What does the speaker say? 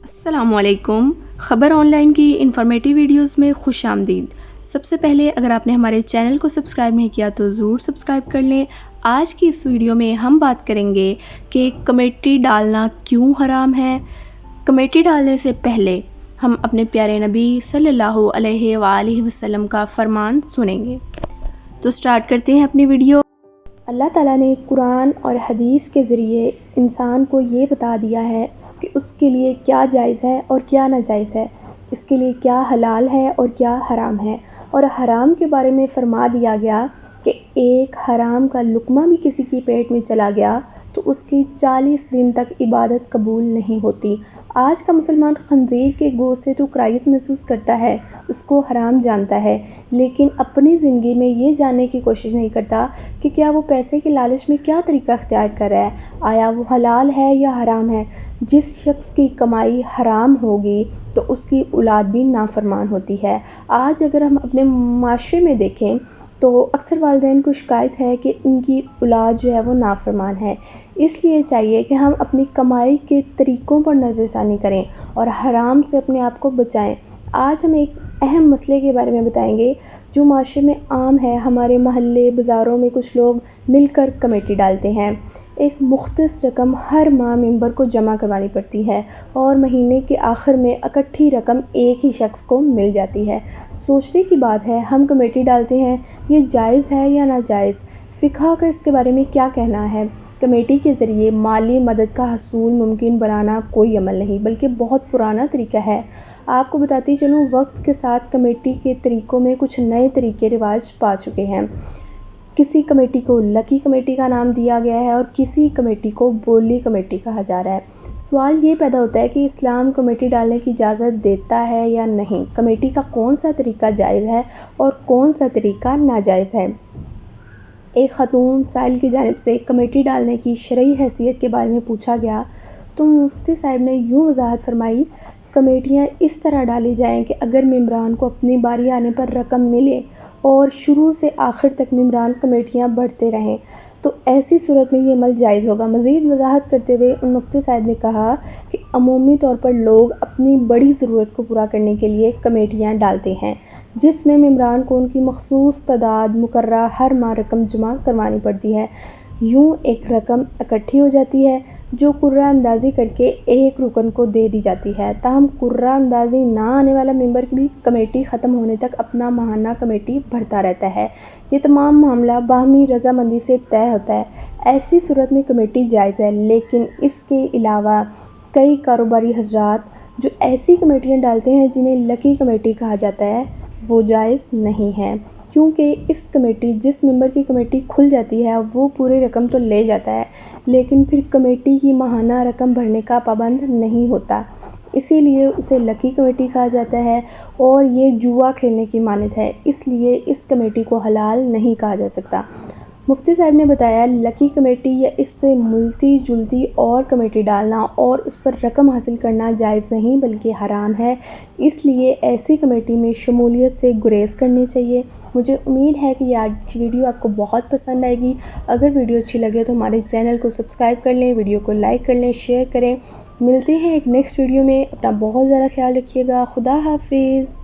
السلام علیکم۔ خبر آن لائن کی انفارمیٹیو ویڈیوز میں خوش آمدید۔ سب سے پہلے اگر آپ نے ہمارے چینل کو سبسکرائب نہیں کیا تو ضرور سبسکرائب کر لیں۔ آج کی اس ویڈیو میں ہم بات کریں گے کہ کمیٹی ڈالنا کیوں حرام ہے۔ کمیٹی ڈالنے سے پہلے ہم اپنے پیارے نبی صلی اللہ علیہ وآلہ وسلم کا فرمان سنیں گے۔ تو سٹارٹ کرتے ہیں اپنی ویڈیو۔ اللہ تعالیٰ نے قرآن اور حدیث کے ذریعے انسان کو یہ بتا دیا ہے کہ اس کے لیے کیا جائز ہے اور کیا ناجائز ہے، اس کے لیے کیا حلال ہے اور کیا حرام ہے، اور حرام کے بارے میں فرما دیا گیا کہ ایک حرام کا لقمہ بھی کسی کی پیٹ میں چلا گیا تو اس کی 40 دن تک عبادت قبول نہیں ہوتی۔ آج کا مسلمان خنزیر کے گوشت سے تو کراہیت محسوس کرتا ہے، اس کو حرام جانتا ہے، لیکن اپنی زندگی میں یہ جاننے کی کوشش نہیں کرتا کہ کیا وہ پیسے کے لالچ میں کیا طریقہ اختیار کر رہا ہے، آیا وہ حلال ہے یا حرام ہے۔ جس شخص کی کمائی حرام ہوگی تو اس کی اولاد بھی نافرمان ہوتی ہے۔ آج اگر ہم اپنے معاشرے میں دیکھیں تو اکثر والدین کو شکایت ہے کہ ان کی اولاد جو ہے وہ نافرمان ہے۔ اس لیے چاہیے کہ ہم اپنی کمائی کے طریقوں پر نظر ثانی کریں اور حرام سے اپنے آپ کو بچائیں۔ آج ہم ایک اہم مسئلے کے بارے میں بتائیں گے جو معاشرے میں عام ہے۔ ہمارے محلے بازاروں میں کچھ لوگ مل کر کمیٹی ڈالتے ہیں۔ ایک مختص رقم ہر ماہ ممبر کو جمع کروانی پڑتی ہے اور مہینے کے آخر میں اکٹھی رقم ایک ہی شخص کو مل جاتی ہے۔ سوچنے کی بات ہے، ہم کمیٹی ڈالتے ہیں، یہ جائز ہے یا ناجائز؟ فقہ کا اس کے بارے میں کیا کہنا ہے؟ کمیٹی کے ذریعے مالی مدد کا حصول ممکن بنانا کوئی عمل نہیں بلکہ بہت پرانا طریقہ ہے۔ آپ کو بتاتی چلوں، وقت کے ساتھ کمیٹی کے طریقوں میں کچھ نئے طریقے رواج پا چکے ہیں۔ کسی کمیٹی کو لکی کمیٹی کا نام دیا گیا ہے اور کسی کمیٹی کو بولی کمیٹی کہا جا رہا ہے۔ سوال یہ پیدا ہوتا ہے کہ اسلام کمیٹی ڈالنے کی اجازت دیتا ہے یا نہیں؟ کمیٹی کا کون سا طریقہ جائز ہے اور کون سا طریقہ ناجائز ہے؟ ایک خاتون سائل کی جانب سے کمیٹی ڈالنے کی شرعی حیثیت کے بارے میں پوچھا گیا تو مفتی صاحب نے یوں وضاحت فرمائی، کمیٹیاں اس طرح ڈالی جائیں کہ اگر ممبران کو اپنی باری آنے پر رقم ملے اور شروع سے آخر تک ممبران کمیٹیاں بڑھتے رہیں تو ایسی صورت میں یہ عمل جائز ہوگا۔ مزید وضاحت کرتے ہوئے ان مفتی صاحب نے کہا کہ عمومی طور پر لوگ اپنی بڑی ضرورت کو پورا کرنے کے لیے کمیٹیاں ڈالتے ہیں جس میں ممبران کو ان کی مخصوص تعداد مقررہ ہر ماہ رقم جمع کروانی پڑتی ہے۔ یوں ایک رقم اکٹھی ہو جاتی ہے جو قرعہ اندازی کر کے ایک رکن کو دے دی جاتی ہے۔ تاہم قرعہ اندازی نہ آنے والا ممبر بھی کمیٹی ختم ہونے تک اپنا ماہانہ کمیٹی بھرتا رہتا ہے۔ یہ تمام معاملہ باہمی رضامندی سے طے ہوتا ہے۔ ایسی صورت میں کمیٹی جائز ہے، لیکن اس کے علاوہ کئی کاروباری حضرات جو ایسی کمیٹیاں ڈالتے ہیں جنہیں لکی کمیٹی کہا جاتا ہے وہ جائز نہیں ہے، کیونکہ جس ممبر کی کمیٹی کھل جاتی ہے وہ پوری رقم تو لے جاتا ہے لیکن پھر کمیٹی کی ماہانہ رقم بھرنے کا پابند نہیں ہوتا، اسی لیے اسے لکی کمیٹی کہا جاتا ہے اور یہ جوا کھیلنے کی مانند ہے، اس لیے اس کمیٹی کو حلال نہیں کہا جا سکتا۔ مفتی صاحب نے بتایا، لکی کمیٹی یا اس سے ملتی جلتی اور کمیٹی ڈالنا اور اس پر رقم حاصل کرنا جائز نہیں بلکہ حرام ہے، اس لیے ایسی کمیٹی میں شمولیت سے گریز کرنی چاہیے۔ مجھے امید ہے کہ یہ آج کی ویڈیو آپ کو بہت پسند آئے گی۔ اگر ویڈیو اچھی لگے تو ہمارے چینل کو سبسکرائب کر لیں، ویڈیو کو لائک کر لیں، شیئر کریں۔ ملتے ہیں ایک نیکسٹ ویڈیو میں، اپنا بہت زیادہ خیال رکھیے گا۔ خدا حافظ۔